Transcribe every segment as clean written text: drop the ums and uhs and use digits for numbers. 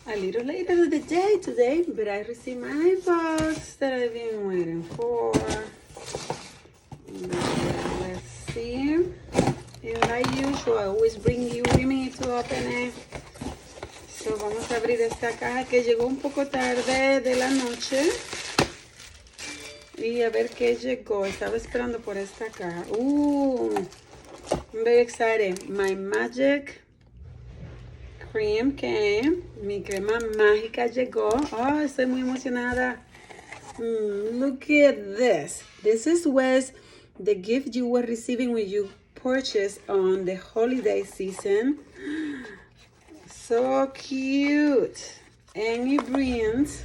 A little later of the day today, but I received my box that I've been waiting for. Let's see. And like usual, I always bring you with me to open it. So vamos a abrir esta caja que llegó un poco tarde de la noche. Y a ver qué llegó. Estaba esperando por esta caja. I'm very excited. My magic cream came. Mi crema mágica llegó. Oh, estoy muy emocionada. Look at this. This was the gift you were receiving when you purchased on the holiday season. So cute. And it brings,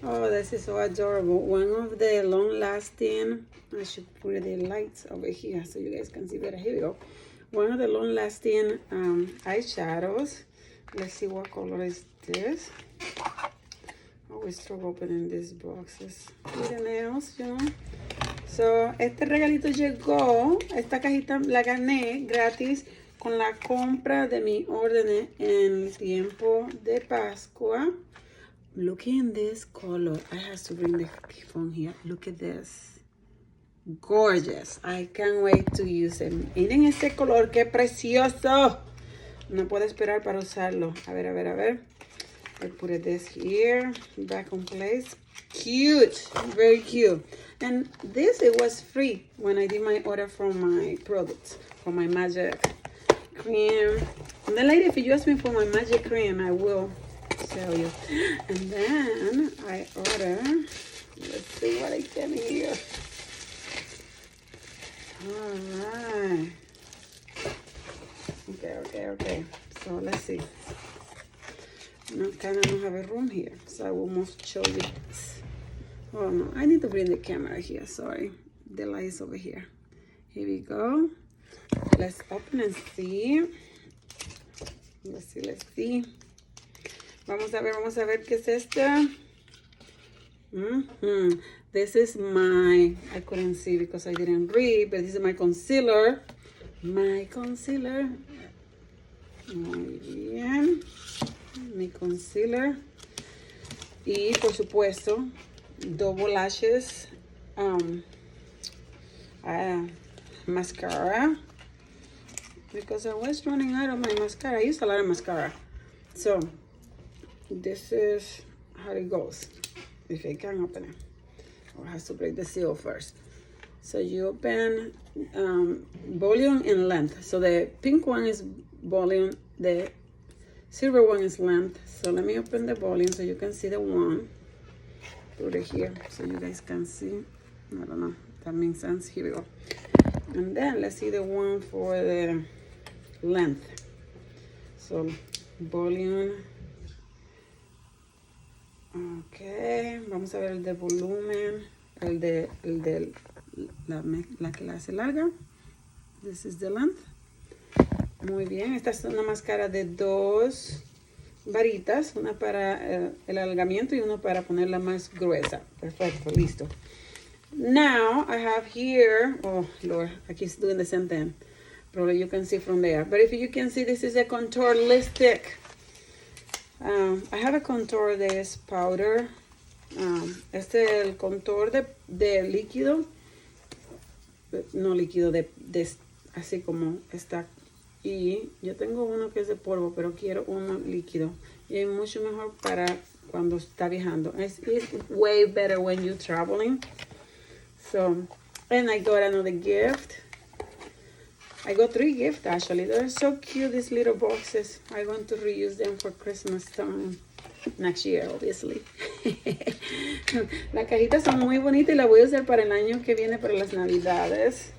oh, this is so adorable. One of the long-lasting, I should put the lights over here so you guys can see better. Here we go. One of the long-lasting eyeshadows. Let's see what color is this. I always struggle opening these boxes. Little nails, you know. So, este regalito llegó. Esta cajita la gané gratis con la compra de mi orden en el tiempo de Pascua. Look at this color. I have to bring the phone here. Look at this. Gorgeous. I can't wait to use it. Miren este color, qué precioso. No puedo esperar para usarlo. A ver, a ver, a ver. I put this here, back on place. Cute, very cute. And this, it was free when I did my order for my products, for my magic cream. And then later, if you ask me for my magic cream, I will tell you. And then I order, let's see what I get here. All right. Okay. So let's see. No, kind of don't have a room here, so I will most show you this. Oh no, I need to bring the camera here. Sorry, the light is over here. Here we go. Let's open and see. Let's see. Vamos a ver qué es esta. This is my, I couldn't see because I didn't read, but this is my concealer. My concealer. Muy bien. Mi concealer. Y por supuesto, double lashes. Mascara. Because I was running out of my mascara. I used a lot of mascara. So, this is how it goes. If I can open it. Or I have to break the seal first. So you open volume and length. So the pink one is volume, the silver one is length. So let me open the volume so you can see the one. Put it here so you guys can see. I don't know, that makes sense. Here we go. And then let's see the one for the length. So volume. Ok, vamos a ver el de volumen, el de la que la hace larga. This is the length. Muy bien, esta es una máscara de dos varitas, una para el alargamiento y una para ponerla más gruesa. Perfecto, listo. Now I have here, oh Lord, aquí estoy doing the same thing. Probably you can see from there. But if you can see, this is a contour lipstick. I have a contour de powder. Este es el contour de líquido. No líquido, de así como está. Y yo tengo uno que es de polvo, pero quiero uno líquido. Y es mucho mejor para cuando está viajando. It's way better when you're traveling. So, and I got another gift. I got 3 gifts actually. They're so cute, these little boxes. I'm going to reuse them for Christmas time. Next year, obviously. Las cajitas son muy bonitas y las voy a usar para el año que viene, para las navidades.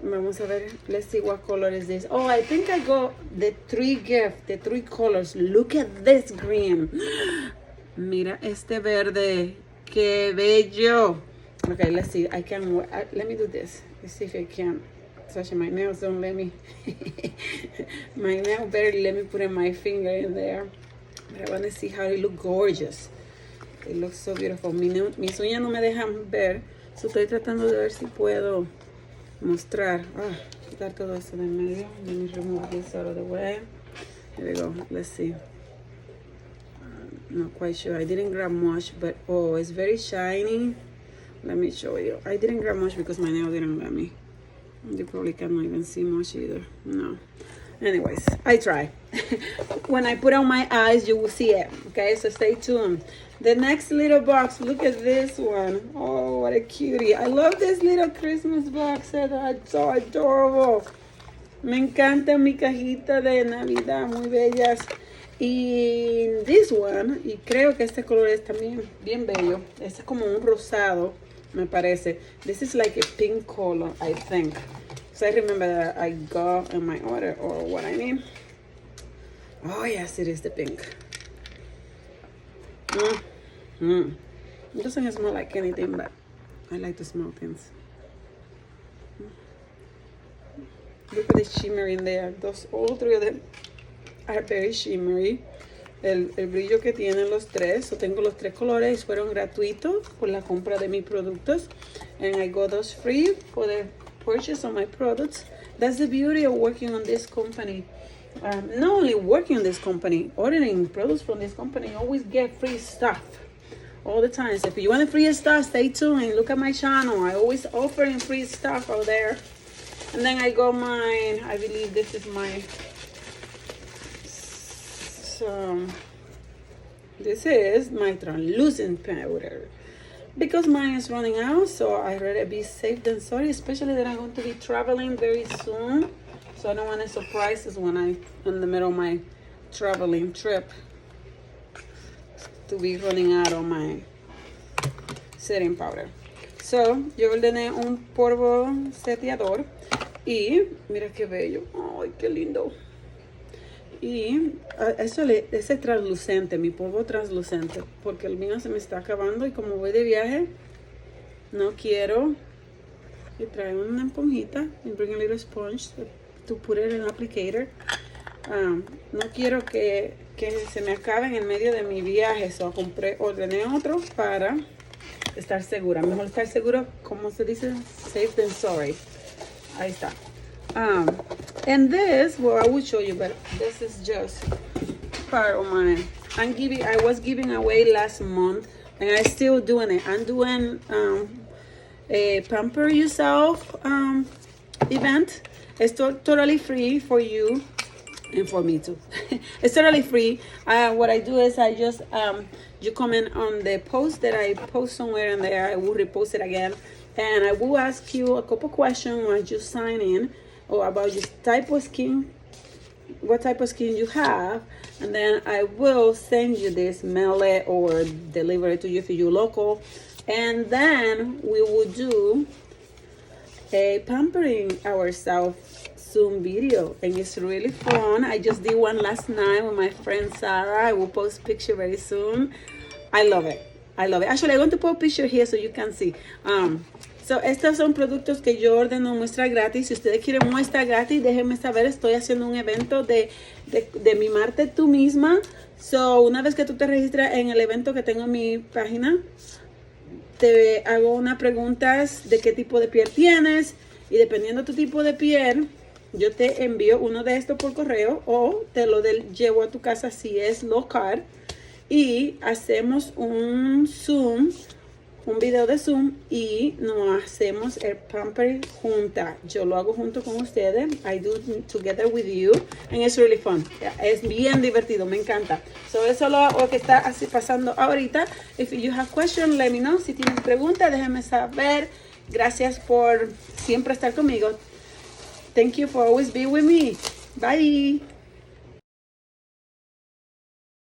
Vamos a ver. Let's see what color is this. Oh, I think I got the 3 gifts, the 3 colors. Look at this green. Mira este verde. Qué bello. Okay, let's see. I can, let me do this. Let's see if I can. Such my nails don't let me. My nail barely let me put in my finger in there. But I want to see how it looks gorgeous. It looks so beautiful. Mis uñas no me dejan ver. So estoy tratando de ver si puedo mostrar. Quitar todo eso de en medio. Let me remove this out of the way. Here we go. Let's see. Not quite sure. I didn't grab much, but oh, it's very shiny. Let me show you. I didn't grab much because my nail didn't let me. You probably cannot even see much either. No. Anyways, I try. When I put on my eyes, you will see it. Okay, so stay tuned. The next little box, look at this one. Oh, what a cutie. I love this little Christmas box. It's so adorable. Me encanta mi cajita de Navidad, muy bellas. Y this one, y creo que este color es también bien bello. Este es como un rosado, me parece. This is like a pink color, I think. So I remember that I got in my order, or what I mean. Oh yes, it is the pink. It doesn't smell like anything, but I like to smell things. Look at the shimmer in there. All three of them are very shimmery. El brillo que tienen los tres. So tengo los tres colores. Fueron gratuitos por la compra de mis productos. And I got those free for the purchase of my products. That's the beauty of working on this company. Not only working on this company, ordering products from this company, you always get free stuff all the time. So if you want the free stuff, stay tuned and look at my channel. I always offering free stuff out there. And then I got mine. I believe this is my. So this is my translucent powder. Because mine is running out, so I'd rather be safe than sorry, especially that I'm going to be traveling very soon. So I don't want any surprises when I'm in the middle of my traveling trip to be running out of my setting powder. So, yo ordené un polvo seteador y mira qué bello. Ay, qué lindo. Y eso ese translucente, mi polvo translucente, porque el mío se me está acabando y como voy de viaje, no quiero. Y trae una esponjita and bring a little sponge to put it in an applicator. No quiero que se me acaben en medio de mi viaje, so ordené otro para estar segura. Mejor estar seguro, como se dice, safe than sorry. Ahí está. And this, well, I will show you, but this is just part of my. I was giving away last month, and I still doing it. I'm doing a Pamper Yourself event. It's totally free for you and for me too. It's totally free. What I do is I just you comment on the post that I post somewhere in there. I will repost it again, and I will ask you a couple questions once you sign in, or about your type of skin, what type of skin you have, and then I will send you this, mail it or deliver it to you if you're local, and then we will do a pampering ourselves Zoom video, and it's really fun. I just did one last night with my friend Sarah. I will post a picture very soon. I love it. I love it. Actually, I'm going to put a picture here so you can see. So, estos son productos que yo ordeno muestra gratis. Si ustedes quieren muestra gratis, déjenme saber. Estoy haciendo un evento de mimarte tú misma. So, una vez que tú te registras en el evento que tengo en mi página, te hago unas preguntas de qué tipo de piel tienes. Y dependiendo de tu tipo de piel, yo te envío uno de estos por correo o te lo llevo a tu casa si es local. Y hacemos un Zoom, un video de Zoom y nos hacemos el pamper junta. Yo lo hago junto con ustedes. I do it together with you. And it's really fun. Es bien divertido. Me encanta. So, eso es lo que está así pasando ahorita. If you have questions, let me know. Si tienen preguntas, déjenme saber. Gracias por siempre estar conmigo. Thank you for always being with me. Bye.